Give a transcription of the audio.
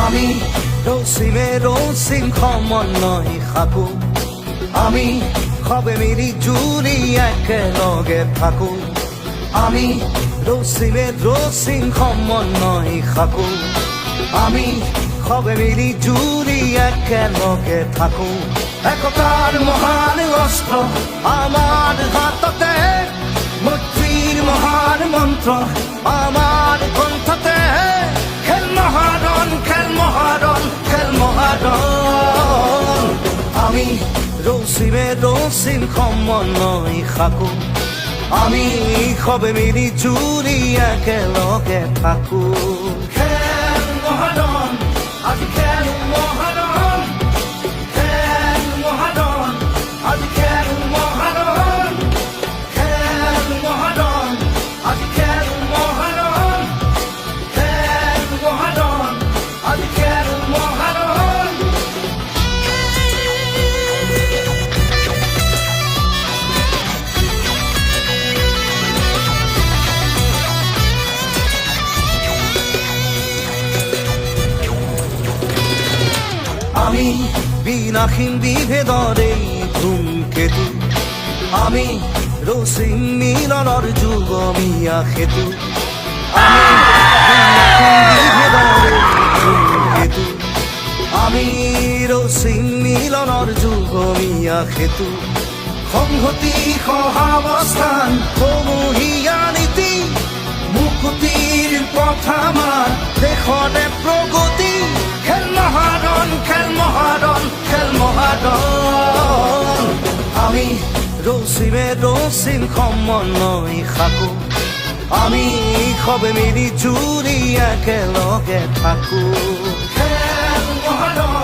আমি ৰচিমে ৰচিম সমন্বয় সাকো আমি সবে মিলি জুলি একেলগে থাকো আমি ৰচিমে ৰচিম সমন্বয় সাকো আমি সবে মিলি জুলি একেলগে থাকো একতাৰ মহান অস্ত্ৰ আমাৰ হাততে মৈত্ৰীৰ মহান মন্ত্ৰ আমাৰ কণ্ঠতে খেল মহাৰণ খেল মহাৰণ খেল মহাৰণ আমি ৰচিমে ৰচিম সমন্বয় সাকো আমি সবে মিলি জুলি একেলগে থাকো খেল মহাৰণ আজি খেল মহাৰণ খেল মহাৰণ আজি খেল মহাৰণ খেল মহাৰণ আজি খেল মহাৰণ খেল মহাৰণ আজি খেল মহাৰণ আমি বিনাশীন বিভেদৰ এই ধূমকেতু আমি ৰচিম মিলনৰ যুগমীয়া সেতু আমি বিনাশীন বিভেদৰ এই ধূমকেতু আমি ৰচিম মিলনৰ যুগমীয়া সেতু সংহতি সহাৱস্থান সমূহীয়া নীতি মুকুতিৰ পথ আমাৰ দেশতে প্ৰগতি খেল মহাৰণ খেল মহাৰণ খেল মহাৰণ আমি ৰচিমে ৰচিম সমন্বয় সাকো আমি সবে মিলি জুলি একেলগে থাকো খেল মহাৰণ